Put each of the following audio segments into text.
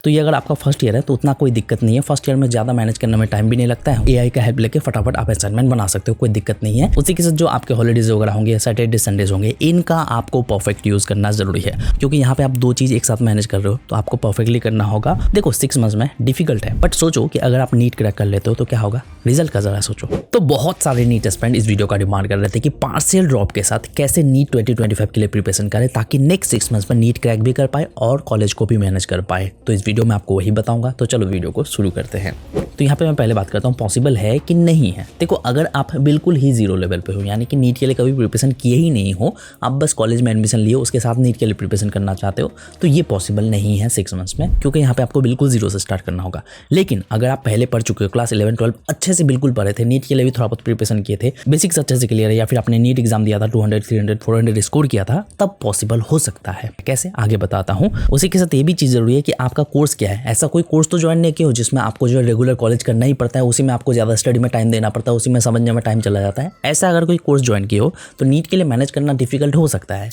तो ये अगर आपका फर्स्ट ईयर है तो उतना कोई दिक्कत नहीं है। फर्स्ट ईयर में ज्यादा मैनेज करने में टाइम भी नहीं लगता है। एआई का हेल्प लेके फटाफट आप असाइनमेंट बना सकते हो, कोई दिक्कत नहीं है। उसी के साथ जो आपके हॉलीडेज वगैरह होंगे, सैटरडे संडेज होंगे, इनका आपको परफेक्ट यूज करना जरूरी है, क्योंकि यहाँ पे आप दो चीज एक साथ मैनेज कर रहे हो तो आपको परफेक्टली करना होगा। देखो 6 मंथ्स में डिफिकल्ट है, बट सोचो कि अगर आप नीट क्रैक कर लेते हो तो क्या होगा, रिजल्ट का जरा सोचो। तो बहुत सारे नीट एस्पिरेंट इस वीडियो का डिमांड कर रहे थे कि पार्शियल ड्रॉप के साथ कैसे नीट 2025 के लिए प्रिपरेशन करें ताकि नेक्स्ट 6 मंथ्स में नीट क्रैक भी कर पाए और कॉलेज को भी मैनेज कर पाए। तो इस वीडियो में आपको वही बताऊंगा। तो चलो वीडियो को शुरू करते हैं। तो यहाँ पे मैं पहले बात करता हूँ पॉसिबल है कि नहीं है। देखो अगर आप बिल्कुल ही जीरो लेवल पे हो, यानी कि नीट के लिए कभी प्रिपरेशन किए ही नहीं हो, आप बस कॉलेज में एडमिशन लिए उसके साथ नीट के लिए प्रिपरेशन करना चाहते हो, तो ये पॉसिबल नहीं है 6 मंथ्स में, क्योंकि यहाँ पे आपको बिल्कुल जीरो से स्टार्ट करना होगा। लेकिन अगर आप पहले पढ़ चुके हो, क्लास 11 12 अच्छे से बिल्कुल पढ़े थे, नीट के लिए भी थोड़ा बहुत प्रिपरेशन किए थे, बेसिक्स अच्छे से क्लियर है, या फिर आपने नीट एग्जाम दिया था 200 300 400 स्कोर किया था, तब पॉसिबल हो सकता है। कैसे, आगे बताता हूँ। उसी के साथ ये भी चीज जरूरी है कि आपका कोर्स क्या है। ऐसा कोई कोर्स तो ज्वाइन नहीं किया हो जिसमें आपको जो रेगुलर कॉलेज करना ही पड़ता है, उसी में आपको ज्यादा स्टडी में टाइम देना पड़ता है, उसी में समझने में टाइम चला जाता है। ऐसा अगर कोई कोर्स ज्वाइन किया हो तो नीट के लिए मैनेज करना डिफिकल्ट हो सकता है।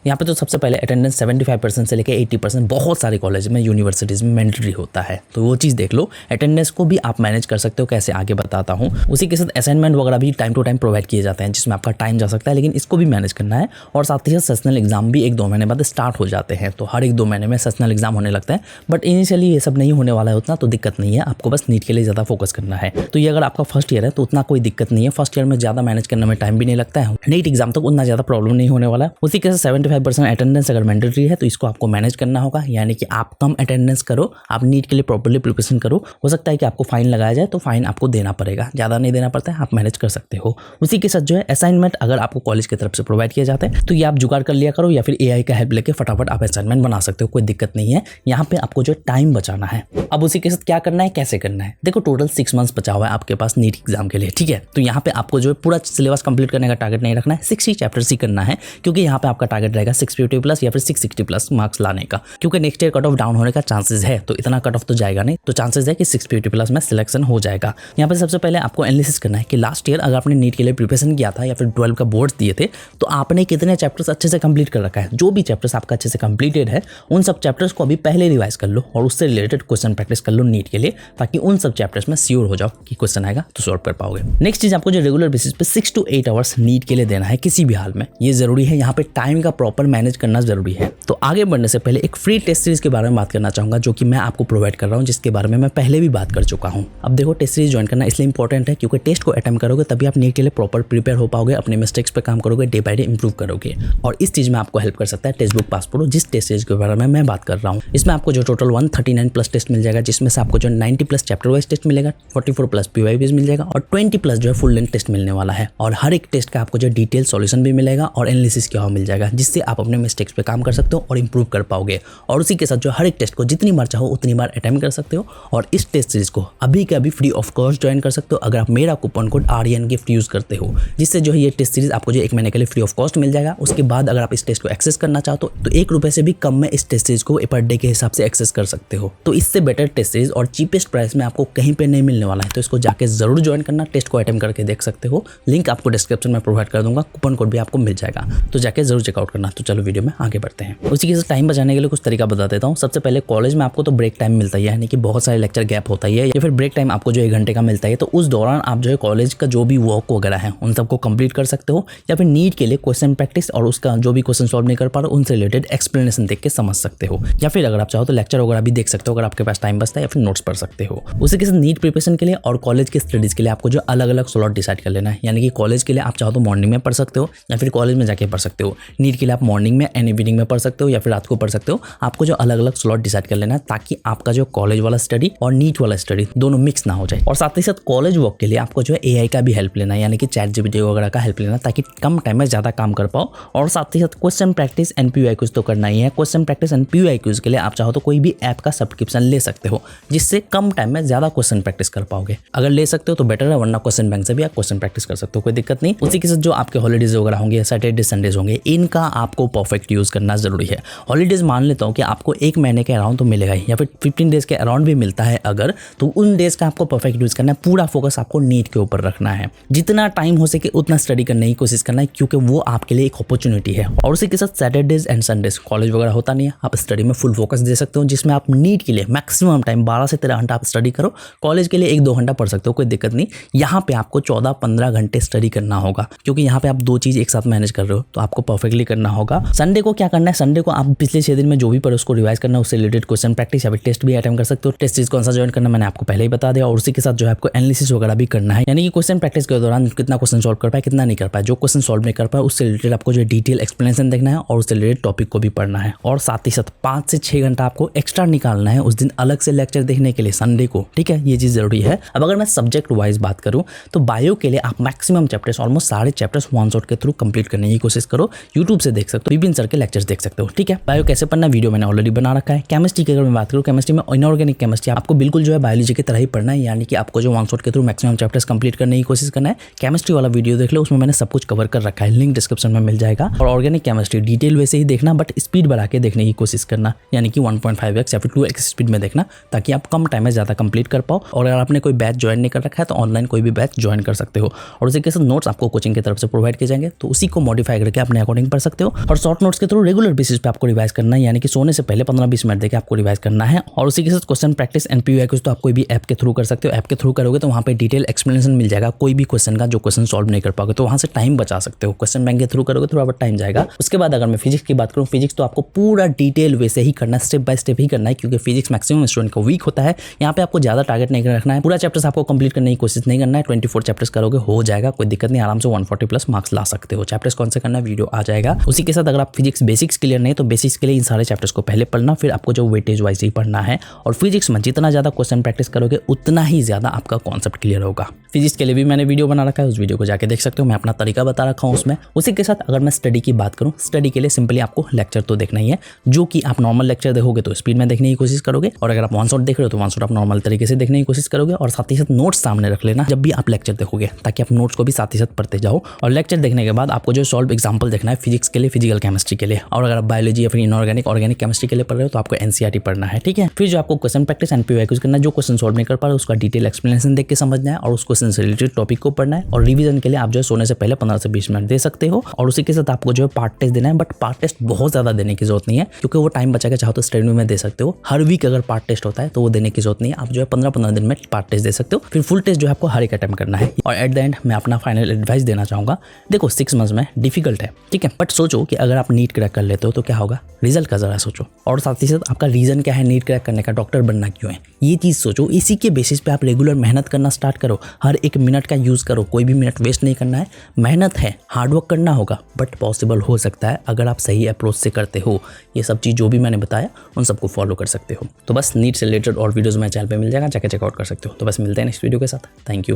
यहाँ पे तो सबसे पहले अटेंडेंस 75% से लेकर 80% बहुत सारे कॉलेज में, यूनिवर्सिटीज़ में मैंडेटरी होता है, तो वो चीज़ देख लो। अटेंडेंस को भी आप मैनेज कर सकते हो, कैसे आगे बताता हूँ। उसी के साथ असाइनमेंट वगैरह भी टाइम टू टाइम प्रोवाइड किए जाते हैं, जिसमें आपका टाइम जा सकता है, लेकिन इसको भी मैनेज करना है। और साथ ही साथ सेशनल एग्जाम भी 1-2 महीने बाद स्टार्ट हो जाते हैं, तो हर 1-2 महीने में सेशनल एग्जाम होने लगता है। बट इनिशियली ये सब नहीं होने वाला है उतना, तो दिक्कत नहीं है, आपको बस नीट के लिए ज़्यादा फोकस करना है। तो ये अगर आपका फर्स्ट ईयर है तो उतना कोई दिक्कत नहीं है। फर्स्ट ईयर में ज़्यादा मैनेज करने में टाइम भी नहीं लगता है, नीट एग्जाम तक उतना ज़्यादा प्रॉब्लम नहीं होने वाला है। उसी के साथ 75% अटेंडेंस अगर मैंडेटरी है तो इसको आपको मैनेज करना होगा, यानी कि आप कम अटेंडेंस करो, आप नीट के लिए प्रॉपर्ली प्रिपरेशन करो। हो सकता है कि आपको फाइन लगाया जाए तो फाइन आपको देना पड़ेगा, ज़्यादा नहीं देना पड़ता है, आप मैनेज कर सकते हो। उसी के साथ जो है असाइनमेंट अगर आपको कॉलेज की तरफ से प्रोवाइड किया जाता है तो ये आप जुगाड़ कर लिया करो, या फिर एआई का हेल्प लेके फटाफट आप असाइनमेंट बना सकते हो, कोई दिक्कत नहीं है। यहाँ पे आपको जो टाइम बचाना है। अब उसी के साथ क्या करना है, कैसे करना है। देखो टोटल 6 मंथ्स बचा हुआ है आपके पास नीट एग्जाम के लिए, ठीक है। तो यहाँ पे आपको जो है पूरा सिलेबस कंप्लीट करने का टारगेट नहीं रखना है, 60 चैप्टर्स ही करना है, क्योंकि यहाँ पे आपका टारगेट रहेगा 650+ या फिर 660+ मार्क्स लाने का, क्योंकि next year cut off down होने का चांसेस है। तो इतना कट ऑफ तो जाएगा नहीं, तो चांसेस है कि 650+ में सिलेक्शन हो जाएगा। यहाँ पे सबसे पहले आपको एनालिसिस करना है कि लास्ट ईयर अगर आपने नीट के लिए प्रिपरेशन किया था या फिर 12 का बोर्ड्स दिए थे तो आपने कितने चैप्टर्स अच्छे से कंप्लीट कर रखा है। जो भी चैप्टर्स आपका अच्छे से कंप्लीटेड है उन सब चैप्टर्स को अभी पहले रिवाइज कर लो और उससे रिलेटेड क्वेश्चन प्रैक्टिस कर लो नीट के लिए, ताकि उन सब चैप्टर्स में श्योर हो जाओ कि क्वेश्चन आएगा तो सॉल्व कर पाओगे। नेक्स्ट चीज, आपको जो रेगुलर बेसिस पे 6 to 8 आवर्स नीट के लिए देना है किसी भी हाल में, ये जरूरी है। यहाँ पे टाइम का प्रॉपर मैनेज करना जरूरी है। तो आगे बढ़ने से पहले एक फ्री टेस्ट सीरीज के बारे में बात करना चाहूंगा, जो कि मैं आपको प्रोवाइड कर रहा हूं, जिसके बारे में मैं पहले भी बात कर चुका हूं। अब देखो टेस्ट सीरीज ज्वाइन करना इसलिए इंपॉर्टेंट है क्योंकि टेस्ट को अटेम्प्ट करोगे तभी आप नीट के लिए प्रॉपर प्रिपेयर हो पाओगे, अपने मिस्टेक्स पे काम करोगे, डे बाय डे इंप्रूव करोगे। और इस चीज में आपको हेल्प कर सकता है टेक्स्ट बुक पासपोर्ट, जिस टेस्ट सीरीज के बारे में मैं बात कर रहा हूँ। इसमें आपको जो टोटल 139+ टेस्ट मिल जाएगा, जिसमें से आपको जो 90+ चैप्टर वाइज टेस्ट मिलेगा, 44+ PYQs मिल जाएगा और 20+ जो है फुल लेंथ टेस्ट मिलने वाला है। और हर एक टेस्ट का आपको जो डिटेल सॉल्यूशन भी मिलेगा और एनालिसिस किया हुआ मिल जाएगा, जिससे आप अपने मिस्टेक्स पे काम कर सकते हो और इंप्रूव कर पाओगे। और उसी के साथ जो हर एक टेस्ट को जितनी बार चाहो उतनी बार अटेम्प्ट कर सकते हो। और इस टेस्ट सीरीज को अभी के अभी फ्री ऑफ कॉस्ट ज्वाइन कर सकते हो अगर आप मेरा coupon code RN gift use करते हो, जिससे जो है ये टेस्ट सीरीज आपको जो 1 महीने के लिए फ्री ऑफ कॉस्ट मिल जाएगा। उसके बाद अगर आप इस टेस्ट को एक्सेस करना चाहते हो तो 1 रुपए से भी कम में इस टेस्ट सीरीज को पर डे के हिसाब से एक्सेस कर सकते हो। तो इससे बेटर टेस्ट सीरीज और चीपेस्ट प्राइस में आपको कहीं पे नहीं मिलने वाला है, तो इसको जाके जरूर ज्वाइन करना। टेस्ट को अटेम्प्ट करके देख सकते हो, लिंक आपको डिस्क्रिप्शन में प्रोवाइड कर दूंगा, कूपन कोड भी आपको मिल जाएगा, तो जाके जरूर चेकआउट करना। तो चलो वीडियो में आगे बढ़ते हैं। उसी के साथ टाइम बचाने के लिए कुछ तरीका बता देता हूँ। सबसे पहले कॉलेज में आपको तो ब्रेक टाइम मिलता है, यानी कि बहुत सारे लेक्चर गैप होता है, या फिर ब्रेक टाइम आपको जो 1 घंटे का मिलता है, तो उस दौरान आप जो है कॉलेज का जो भी वर्क वगैरह है उन सबको कंप्लीट कर सकते हो, या फिर नीट के लिए क्वेश्चन प्रैक्टिस और उसका जो भी क्वेश्चन सॉल्व नहीं कर पा रहे उनसे रिलेटेड एक्सप्लेनेशन देख के समझ सकते हो, या फिर अगर आप चाहो तो लेक्चर वगैरह भी देख सकते हो अगर आपके पास टाइम बचता है, या फिर नोट्स पढ़ सकते हो। उसी के साथ नीट प्रिपरेशन के लिए और कॉलेज के स्टडीज के लिए आपको जो अलग अलग स्लॉट डिसाइड कर लेना है, यानी कि कॉलेज के लिए आप चाहो तो मॉर्निंग में पढ़ सकते हो या फिर कॉलेज में जाके पढ़ सकते हो। नीट के लिए आप मॉर्निंग में एंड इवनिंग में पढ़ सकते हो या फिर रात को पढ़ सकते हो। आपको जो अलग अलग स्लॉट डिसाइड कर लेना है ताकि आपका जो कॉलेज वाला स्टडी और नीट वाला स्टडी दोनों मिक्स ना हो जाए। और साथ ही साथ कॉलेज वर्क के लिए आपको जो है एआई का भी हेल्प लेना है, यानी कि ChatGPT वगैरह का हेल्प लेना, ताकि कम टाइम में ज्यादा काम कर पाओ। और साथ ही साथ क्वेश्चन प्रैक्टिस एंड PYQs तो करना ही है। क्वेश्चन प्रैक्टिस एंड PYQs के लिए आप चाहो तो कोई भी ऐप का सब्सक्रिप्शन ले सकते हो, जिससे कम टाइम में ज्यादा क्वेश्चन प्रैक्टिस कर पाओगे। अगर ले सकते हो तो बेटर है, वरना क्वेश्चन बैंक से भी आप क्वेश्चन प्रैक्टिस कर सकते हो, कोई दिक्कत नहीं। उसी के साथ जो आपके हॉलीडेज वगैरह होंगे, सैटरडे संडेज होंगे, इनका आपको परफेक्ट यूज़ करना ज़रूरी है। हॉलीडेज़ मान लेता हूँ कि आपको 1 महीने के अराउंड तो मिलेगा ही, या फिर 15 डेज़ के अराउंड भी मिलता है अगर, तो उन डेज़ का आपको परफेक्ट यूज़ करना है। पूरा फोकस आपको नीट के ऊपर रखना है, जितना टाइम हो सके उतना स्टडी करने की कोशिश करना है, क्योंकि वो आपके लिए एक अपॉर्चुनिटी है। और उसी के साथ सैटरडेज एंड संडेज कॉलेज वगैरह होता नहीं है, आप स्टडी में फुल फोकस दे सकते हो, जिसमें आप नीट के लिए मैक्सिमम टाइम 12 से 13 घंटा आप स्टडी करो। कॉलेज के लिए 1-2 घंटा पढ़ सकते हो, कोई दिक्कत नहीं। यहाँ पे आपको 14-15 घंटे स्टडी करना होगा, क्योंकि यहाँ पे आप 2 चीज़ एक साथ मैनेज कर रहे हो, तो आपको परफेक्टली करना होगा। संडे को क्या करना है, संडे को आप पिछले 6 दिन में जो भी पढ़े उसको रिवाइज करना है, उससे रिलेटेड क्वेश्चन प्रैक्टिस या फिर टेस्ट भी अटेम्प्ट कर सकते हो। टेस्ट सीरीज कौन सा ज्वाइन करना मैंने आपको पहले ही बता दिया, और उसी के साथ जो है आपको एनालिसिस वगैरह भी करना है, यानी कि क्वेश्चन प्रैक्टिस के दौरान कितना क्वेश्चन सॉल्व कर पाए कितना नहीं कर पाए। जो क्वेश्चन सॉल्व नहीं कर पाए उससे रिलेटेड आपको जो डिटेल एक्सप्लेनेशन देखना है और उससे रिलेटेड टॉपिक को भी पढ़ना है। और साथ ही साथ 5 से 6 घंटा आपको एक्स्ट्रा निकालना है उस दिन अलग से लेक्चर देखने के लिए संडे को, ठीक है, ये चीज़ जरूरी है। अब अगर मैं सब्जेक्ट वाइज बात करूँ तो बायो के लिए आप मैक्सिमम चैप्टर्स, ऑलमोस्ट सारे चैप्टर्स वन शॉट के थ्रू कंप्लीट करने की कोशिश करो। यूट्यूब से देख सकते हो, विपिन सर के लेक्चर्स देख सकते हो, ठीक है। बायो कैसे पढ़ना वीडियो मैंने ऑलरेडी बना रखा है। केमिस्ट्री की अगर मैं बात करूँ, केमिस्ट्री में इनऑर्गेनिक केमिस्ट्री आपको बिल्कुल जो है बायोलॉजी की तरह ही पढ़ना है, यानी कि आपको जो वन शॉट के थ्रू मैक्सिमम चैप्टर्स कंप्लीट करने की कोशिश करना है। केमिस्ट्री वाला वीडियो देख लो, उसमें मैंने सब कुछ कवर कर रखा है, लिंक डिस्क्रिप्शन में मिल जाएगा। और ऑर्गेनिक केमिस्ट्री डिटेल वैसे ही देखना, बट स्पीड बढ़ा के देखने की कोशिश करना, यानी कि 1.5x या फिर 2x स्पीड में देखना, ताकि आप कम टाइम में ज़्यादा कंप्लीट कर पाओ। और अगर आपने कोई बैच ज्वाइन नहीं कर रखा है तो ऑनलाइन कोई भी बैच ज्वाइन कर सकते हो। और उसी के साथ नोट्स आपको कोचिंग की तरफ से प्रोवाइड किए जाएंगे, तो उसी को मॉडिफाई करके अपने अकॉर्डिंग पढ़ सकते हो। और शॉर्ट नोट्स के थ्रू रेगुलर बेसिस पे आपको रिवाइज करना है, यानी कि सोने से पहले 15-20 मिनट देके आपको रिवाइज करना है। और उसी के साथ क्वेश्चन प्रैक्टिस एंड पीयूआईक्यूज तो आप कोई भी ऐप के थ्रू कर सकते हो। ऐप के थ्रू करोगे तो वहाँ पे डिटेल एक्सप्लेनेशन मिल जाएगा कोई भी क्वेश्चन का, जो क्वेश्चन सॉल्व नहीं कर पाओगे तो वहाँ से टाइम बचा सकते हो। क्वेश्चन बैंक के थ्रू करोगे थोड़ा बहुत टाइम जाएगा। उसके बाद अगर मैं फिजिक्स की बात करूँ, फिजिक्स तो आपको पूरा डिटेल वैसे ही करना है, स्टेप बाय स्टेप ही करना है, क्योंकि फिजिक्स मैक्सिमम स्टूडेंट को वीक होता है। यहाँ पे आपको ज़्यादा टारगेट नहीं रखना है, पूरा चैप्टर्स आपको कंप्लीट करने की कोशिश नहीं करना है। 24 चैप्टर्स करोगे हो जाएगा, कोई दिक्कत नहीं, आराम से 140+ मार्क्स ला सकते हो। चैप्टर्स कौन से करना है वीडियो आ जाएगा। उसी के साथ अगर आप फिजिक्स बेसिक्स क्लियर नहीं तो बेसिक्स के लिए इन सारे चैप्टर्स को पहले पढ़ना, फिर आपको जो वेटेज वाइज ही पढ़ना है। और फिजिक्स में जितना ज़्यादा क्वेश्चन प्रैक्टिस करोगे उतना ही ज़्यादा आपका कॉन्सेप्ट क्लियर होगा। फिजिक्स के लिए भी मैंने वीडियो बना रखा है, उस वीडियो को जाके देख सकते हो, मैं अपना तरीका बता रखा हूँ उसमें। उसी के साथ अगर मैं स्टडी की बात करूँ, स्टडी के लिए सिंपली आपको लेक्चर तो देखना ही है, जो कि आप नॉर्मल लेक्चर देखोगे तो स्पीड में देखने की कोशिश करोगे, और अगर आप वन शॉट देख रहे हो तो वन शॉट आप नॉर्मल तरीके से देखने की कोशिश करोगे। और साथ ही साथ नोट्स सामने रख लेना जब भी आप लेक्चर देखोगे, ताकि आप नोट्स को भी साथ ही साथ पढ़ते जाओ। और लेक्चर देखने के बाद आपको जो सॉल्व एग्जाम्पल देखना है फिजिक्स के लिए, फिजिकल केमिस्ट्री के लिए, और अगर आप बायोलॉजी या फिर इनऑर्गेनिक ऑर्गेनिक केमिस्ट्री के लिए पढ़ रहे हो तो आपको एनसीईआरटी पढ़ना है, ठीक है। फिर जो आपको क्वेश्चन प्रैक्टिस एंड पीयूआईक्यूज करना है, जो क्वेश्चन सॉल्व नहीं कर पा रहे उसका डिटेल एक्सप्लेनेशन देख के समझना है, और उस क्वेश्चन से रिलेटेड टॉपिक को पढ़ना है। और रिवीजन के लिए आप जो है सोने से पहले 15 से 20 मिनट दे सकते हो। और उसी के साथ आपको जो है पार्ट टेस्ट देना है, बट पार्ट टेस्ट बहुत ज़्यादा देने की जरूरत नहीं है, क्योंकि वो टाइम बचा के चाहो तो स्टडी में दे सकते हो। हर वीक अगर पार्ट टेस्ट होता है तो वो देने की जरूरत नहीं है, आप जो है 15-15 दिन में पार्ट टेस्ट दे सकते हो। फिर फुल टेस्ट जो है आपको हर एक अटेम्प्ट करना है। और एट द एंड मैं अपना फाइनल एडवाइस देना चाहूँगा, देखो 6 मंथ्स में डिफिकल्ट है, ठीक है, बट सोचो कि अगर आप नीट क्रैक कर लेते हो तो क्या होगा, रिजल्ट का जरा सोचो। और साथ ही साथ आपका रीजन क्या है नीट क्रैक करने का, डॉक्टर बनना क्यों है, ये चीज़ सोचो। इसी के बेसिस पे आप रेगुलर मेहनत करना स्टार्ट करो, हर एक मिनट का यूज़ करो, कोई भी मिनट वेस्ट नहीं करना है। मेहनत है, हार्डवर्क करना होगा, बट पॉसिबल हो सकता है अगर आप सही अप्रोच से करते हो। ये सब चीज़ जो भी मैंने बताया उन सबको फॉलो कर सकते हो। तो बस नीट से रिलेटेड और वीडियोज़ मेरे चैनल पे मिल जाएगा, जाके चेकआउट कर सकते हो। तो बस मिलते हैं नेक्स्ट वीडियो के साथ। Thank you.